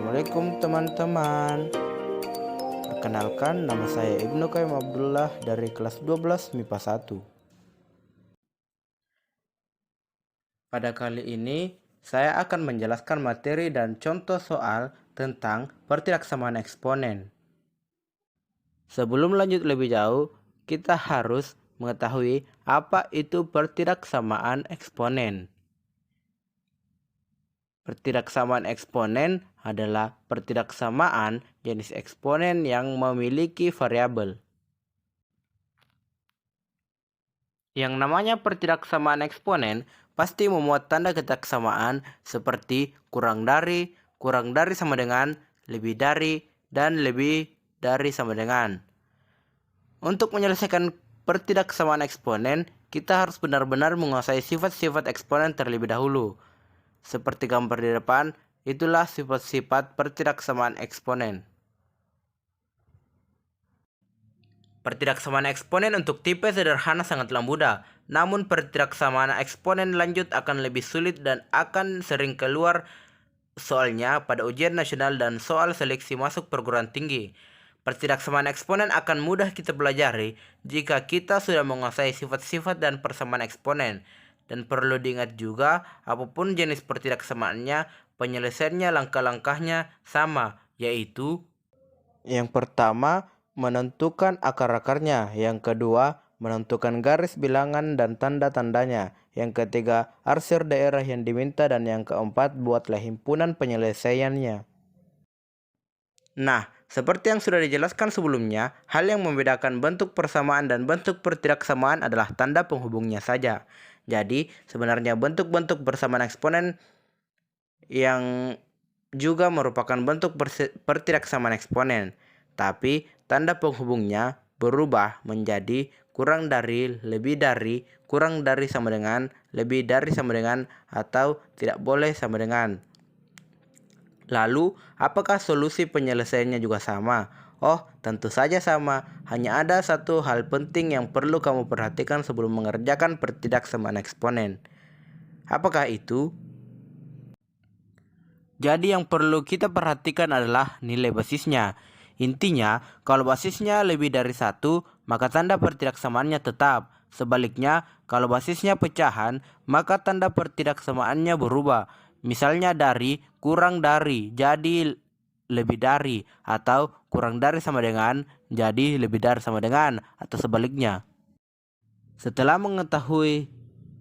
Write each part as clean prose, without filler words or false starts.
Assalamualaikum teman-teman. Perkenalkan, nama saya Ibnu Qayyim Abdullah dari kelas 12 MIPA 1. Pada kali ini, saya akan menjelaskan materi dan contoh soal tentang pertilaksamaan eksponen. Sebelum lanjut lebih jauh, kita harus mengetahui apa itu pertilaksamaan eksponen. Pertilaksamaan eksponen adalah pertilaksamaan jenis eksponen yang memiliki variabel. Yang namanya pertilaksamaan eksponen pasti memuat tanda ketilaksamaan seperti kurang dari sama dengan, lebih dari, dan lebih dari sama dengan. Untuk menyelesaikan pertilaksamaan eksponen, kita harus benar-benar menguasai sifat-sifat eksponen terlebih dahulu. Seperti gambar di depan, itulah sifat-sifat pertilaksamaan eksponen. Pertilaksamaan eksponen untuk tipe sederhana sangatlah mudah, namun pertilaksamaan eksponen lanjut akan lebih sulit dan akan sering keluar soalnya pada ujian nasional dan soal seleksi masuk perguruan tinggi. Pertilaksamaan eksponen akan mudah kita pelajari jika kita sudah menguasai sifat-sifat dan persamaan eksponen. Dan perlu diingat juga, apapun jenis pertilaksamaannya, penyelesaiannya langkah-langkahnya sama, yaitu yang pertama, menentukan akar-akarnya. Yang kedua, menentukan garis bilangan dan tanda-tandanya. Yang ketiga, arsir daerah yang diminta. Dan yang keempat, buatlah himpunan penyelesaiannya. Nah, seperti yang sudah dijelaskan sebelumnya, hal yang membedakan bentuk persamaan dan bentuk pertilaksamaan adalah tanda penghubungnya saja. Jadi, sebenarnya bentuk-bentuk persamaan eksponen yang juga merupakan bentuk pertilaksamaan eksponen. Tapi, tanda penghubungnya berubah menjadi kurang dari, lebih dari, kurang dari sama dengan, lebih dari sama dengan, atau tidak boleh sama dengan. Lalu, apakah solusi penyelesaiannya juga sama? Oh, tentu saja sama. Hanya ada satu hal penting yang perlu kamu perhatikan sebelum mengerjakan pertilaksamaan eksponen. Apakah itu? Jadi yang perlu kita perhatikan adalah nilai basisnya. Intinya, kalau basisnya lebih dari 1, maka tanda pertilaksamaannya tetap. Sebaliknya, kalau basisnya pecahan, maka tanda pertilaksamaannya berubah. Misalnya dari, kurang dari, jadi lebih dari, atau kurang dari sama dengan, jadi lebih dari sama dengan, atau sebaliknya. Setelah mengetahui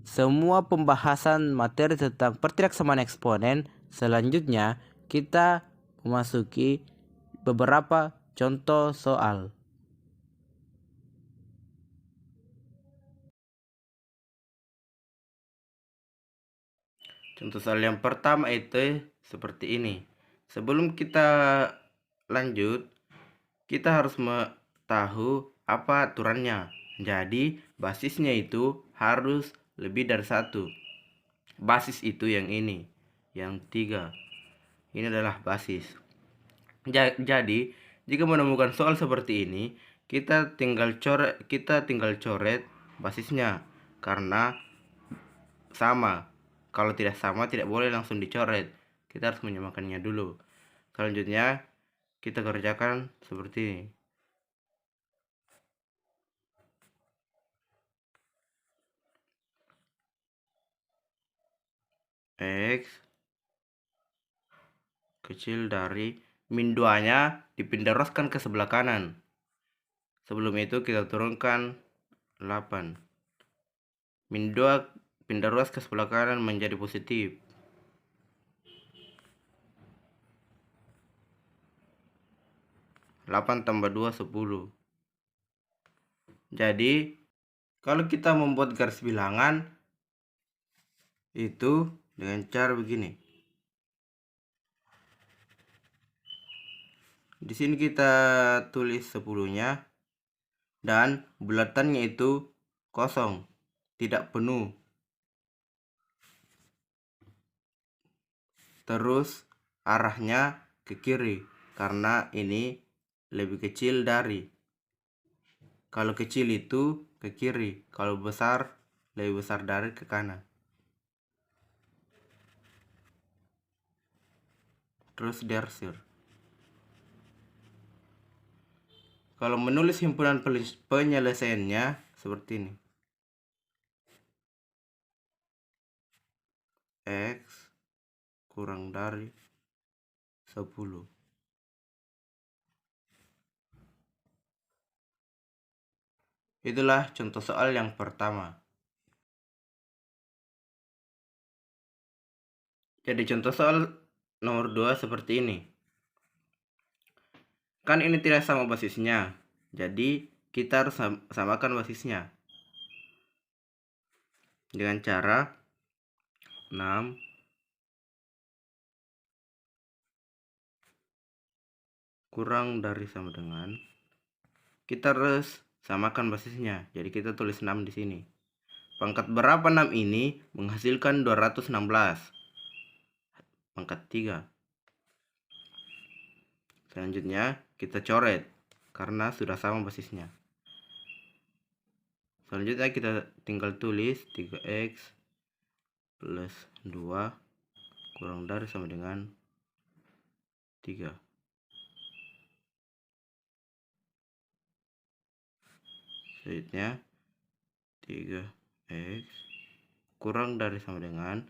semua pembahasan materi tentang pertilaksamaan eksponen, selanjutnya kita memasuki beberapa contoh soal. Contoh soal yang pertama itu seperti ini. Sebelum kita lanjut, kita harus tahu apa aturannya. Jadi basisnya itu harus lebih dari 1. Basis itu yang ini, yang 3. Ini adalah basis. Jadi jika menemukan soal seperti ini, kita tinggal coret basisnya karena sama. Kalau tidak sama, tidak boleh langsung dicoret. Kita harus menyamakannya dulu. Selanjutnya kita kerjakan seperti ini. X kecil dari min 2-nya dipindah ruaskan ke sebelah kanan. Sebelum itu kita turunkan 8. Min 2 pindah ruas ke sebelah kanan menjadi positif. 8 tambah 2, 10. Jadi, kalau kita membuat garis bilangan, itu dengan cara begini. Di sini kita tulis 10-nya, dan bulatannya itu kosong, tidak penuh. Terus arahnya ke kiri, karena ini lebih kecil dari. Kalau kecil itu ke kiri, kalau besar lebih besar dari ke kanan. terus diarsir. Kalau menulis himpunan penyelesaiannya seperti ini. X kurang dari 10. Itulah contoh soal yang pertama. Jadi contoh soal nomor 2 seperti ini. Kan ini tidak sama basisnya. Jadi kita harus samakan basisnya. Dengan cara 6 kurang dari sama dengan, kita harus samakan basisnya. Jadi kita tulis 6 di sini. Pangkat berapa 6 ini menghasilkan 216. Pangkat 3. Selanjutnya kita coret karena sudah sama basisnya. Selanjutnya kita tinggal tulis 3x plus 2 kurang dari sama dengan 3. Selanjutnya 3x kurang dari sama dengan,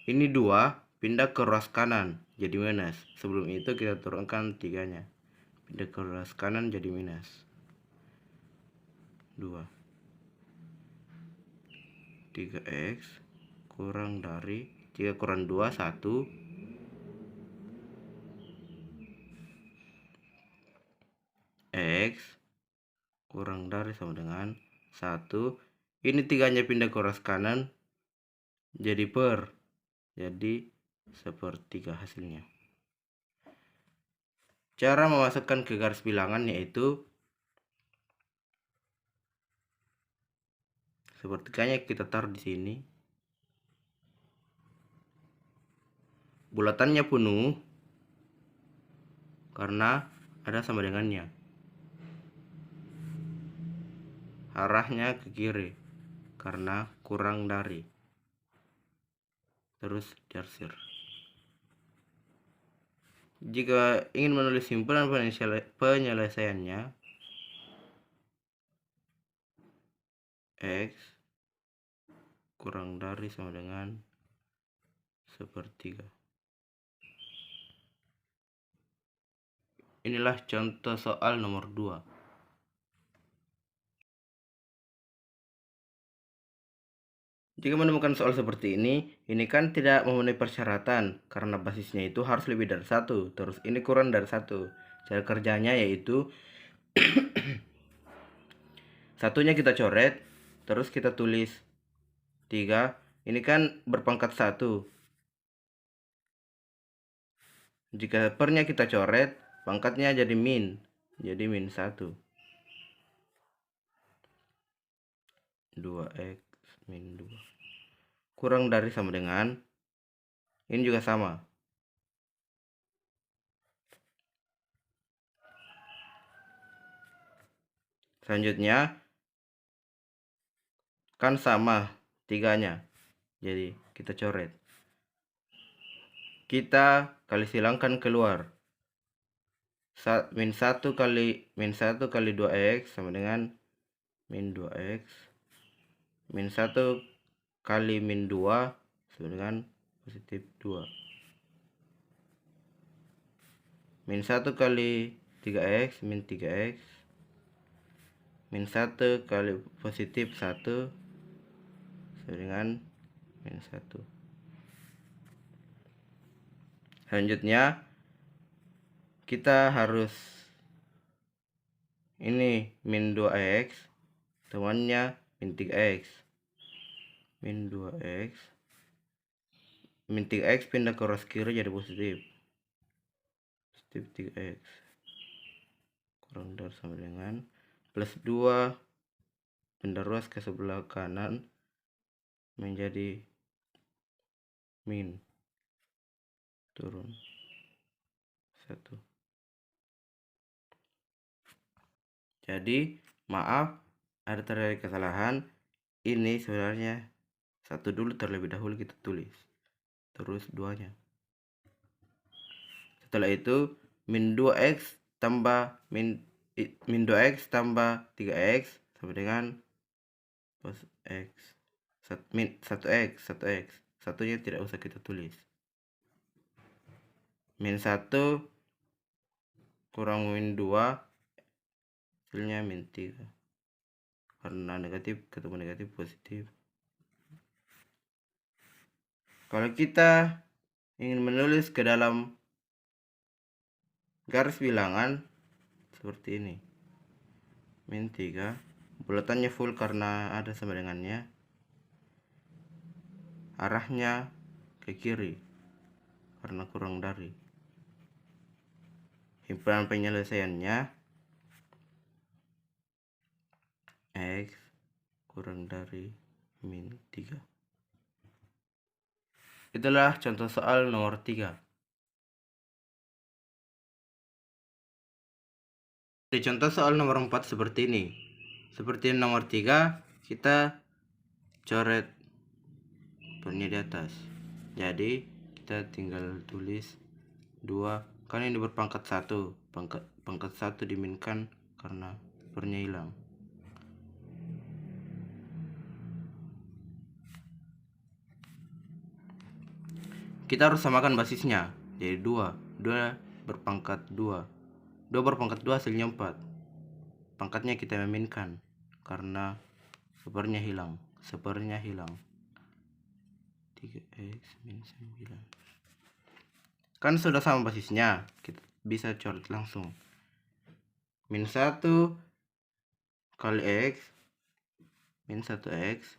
ini 2 pindah ke ruas kanan jadi minus. Sebelum itu kita turunkan 3-nya. Pindah ke ruas kanan jadi minus 2. 3x kurang dari 3 kurang 2 1. X kurang dari sama dengan 1. Ini 3-nya pindah ke ruas kanan jadi per. Jadi 1/3 hasilnya. Cara memasukkan ke garis bilangan yaitu sepertiganya kita taruh di sini. Bulatannya penuh karena ada sama dengannya. Arahnya ke kiri karena kurang dari. Terus diarsir. Jika ingin menulis himpunan penyelesaiannya, X kurang dari sama dengan 1/3. Inilah contoh soal nomor 2. Jika menemukan soal seperti ini kan tidak memenuhi persyaratan karena basisnya itu harus lebih dari 1. Terus ini kurang dari 1. Cara kerjanya yaitu satunya kita coret, terus kita tulis 3. Ini kan berpangkat 1. Jika pernya kita coret, pangkatnya jadi min. Jadi min 1. 2x min 2 kurang dari sama dengan, ini juga sama. Selanjutnya kan sama 3-nya. Jadi kita coret. Kita kali silangkan keluar. Min 1 kali 2x sama dengan min 2x. Min 1 kali min 2 sama dengan positif 2. Min 1 kali 3x min 3x. Min 1 kali positif 1 sama dengan min 1. Selanjutnya kita harus ini min 2x temannya min 3x. Min 2x min 3x pindah ke ruas kiri jadi positif 3x kurang dari sama dengan plus 2 pindah ruas ke sebelah kanan menjadi min turun 1. Jadi maaf ada terjadi kesalahan. Ini sebenarnya 1 dulu terlebih dahulu kita tulis, terus 2-nya. Setelah itu min 2x tambah min 2x tambah 3x sama dengan plus x min 1x. Satunya tidak usah kita tulis. Min 1 kurang min 2 hasilnya min 3. Karena negatif ketemu negatif positif. Kalau kita ingin menulis ke dalam garis bilangan seperti ini, min 3, bulatannya full karena ada sama dengannya, arahnya ke kiri karena kurang dari. Himpunan penyelesaiannya x kurang dari min 3. Itulah contoh soal nomor 3. Di contoh soal nomor 4 seperti ini. Seperti nomor 3, kita coret pernya di atas. Jadi kita tinggal tulis 2, kan ini berpangkat 1. Pangkat 1 diminkan karena pernya hilang. Kita harus samakan basisnya. Jadi 2 berpangkat 2. 2 berpangkat 2 hasilnya 4. Pangkatnya kita meminkan karena sepernya hilang. 3x min 9. Kan sudah sama basisnya, kita bisa coret langsung. Min 1 kali x min 1x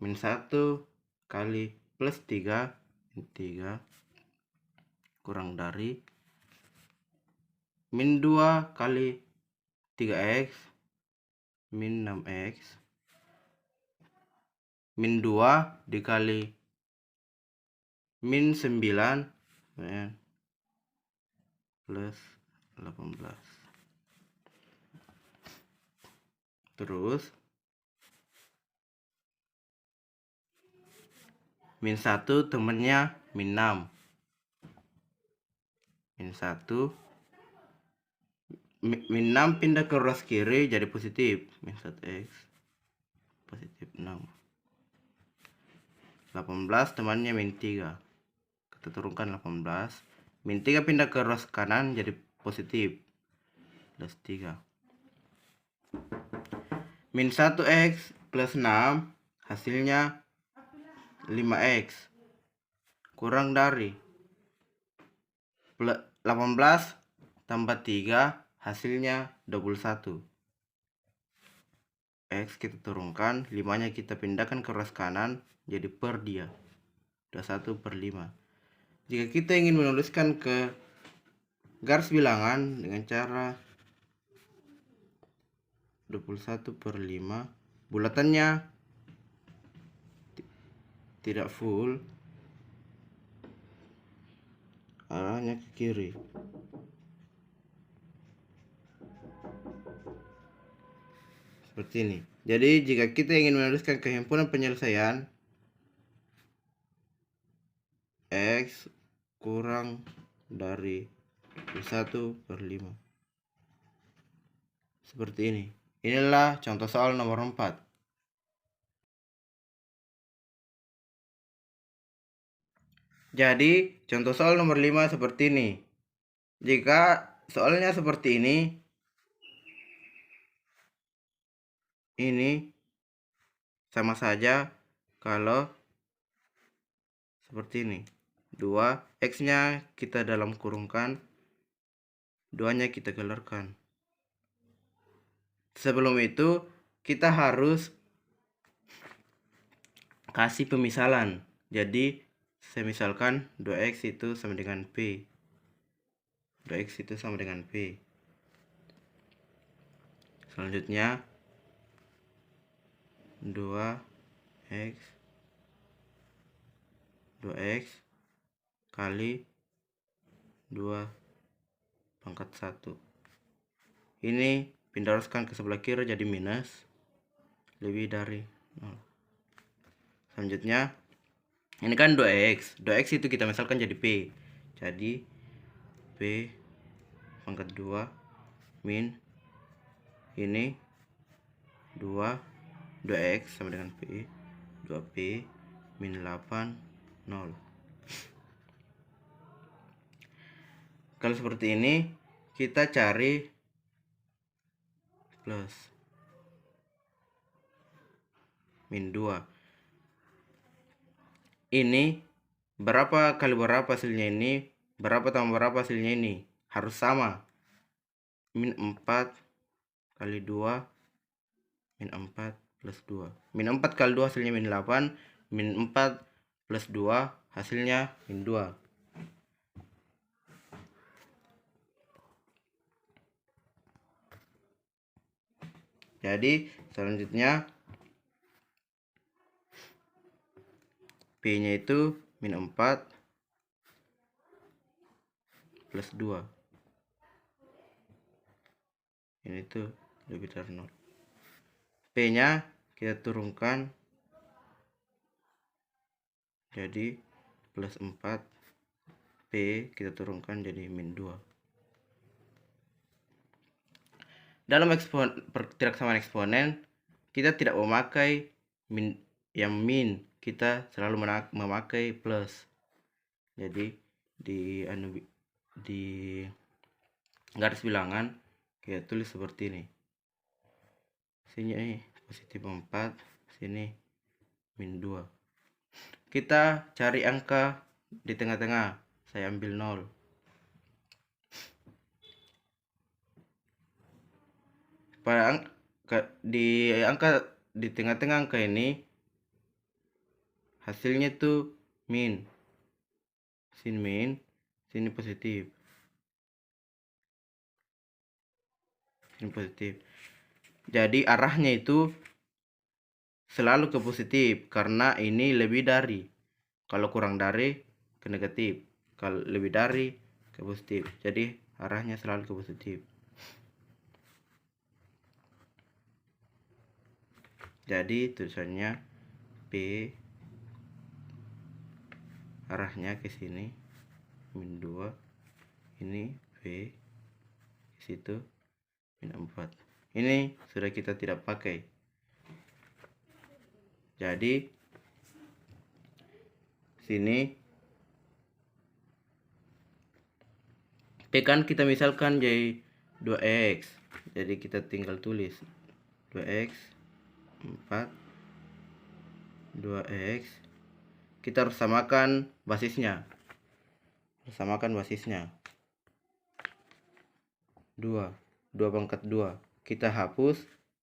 min 1 kali plus 3 min 3 kurang dari min 2 kali 3x min 6x min 2 dikali min 9 plus 18. Terus min 1 temennya min 6. Min 1 min 6 pindah ke ruas kiri jadi positif. Min 1x positif 6. 18 temannya min 3. Kita turunkan 18. Min 3 pindah ke ruas kanan jadi positif plus 3. Min 1x plus 6 hasilnya 5x kurang dari 18 tambah 3 hasilnya 21. X kita turunkan, 5 nya kita pindahkan ke ruas kanan jadi per dia 21/5. Jika kita ingin menuliskan ke garis bilangan dengan cara 21/5, bulatannya tidak full, arahnya ke kiri. Seperti ini. Jadi jika kita ingin menuliskan ke himpunan penyelesaian x kurang dari 21/5. Seperti ini. Inilah contoh soal nomor 4. Jadi contoh soal nomor 5 seperti ini. Jika soalnya seperti ini sama saja kalau seperti ini. 2, x-nya kita dalam kurungkan, 2-nya kita keluarkan. Sebelum itu kita harus kasih pemisalan. Jadi saya misalkan 2x itu sama dengan p. 2x itu sama dengan p. Selanjutnya 2x kali 2 pangkat 1. Ini pindah ruskan ke sebelah kiri jadi minus lebih dari 0. Selanjutnya ini kan 2x itu kita misalkan jadi p. Jadi P pangkat 2 min ini 2x sama dengan P 2P min 8 0. Kalau seperti ini kita cari plus min 2. Ini berapa kali berapa hasilnya ini, berapa tambah berapa hasilnya ini, harus sama. Min 4 kali 2 min 4 plus 2. Min 4 kali 2 hasilnya min 8, min 4 plus 2 hasilnya min 2. Jadi selanjutnya P-nya itu min 4 plus 2. Ini tuh lebih dari 0. P-nya kita turunkan jadi plus 4. P kita turunkan jadi min 2. Dalam pertiraksamaan eksponen kita tidak memakai min, kita selalu memakai plus. Jadi di garis bilangan kita tulis seperti ini. Sini positif 4, sini min 2. Kita cari angka di tengah-tengah. Saya ambil 0. Pada angka di tengah-tengah angka ini hasilnya tuh min. Sini min, sini positif. Sini positif. Jadi arahnya itu selalu ke positif karena ini lebih dari. Kalau kurang dari ke negatif. Kalau lebih dari ke positif. Jadi arahnya selalu ke positif. Jadi tulisannya P arahnya ke sini min 2, ini V ke situ min 4. Ini sudah kita tidak pakai. Jadi sini P kan kita misalkan jadi 2x. Jadi kita tinggal tulis 2x 4 2x. Kita harus samakan basisnya. 2 pangkat 2. Kita hapus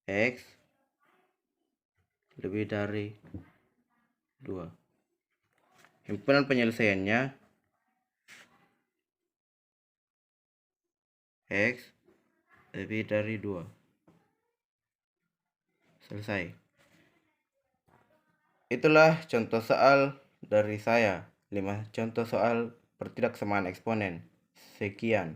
x lebih dari 2. Himpunan penyelesaiannya x lebih dari 2. Selesai. Itulah contoh soal dari saya. 5 contoh soal pertidaksamaan eksponen. Sekian.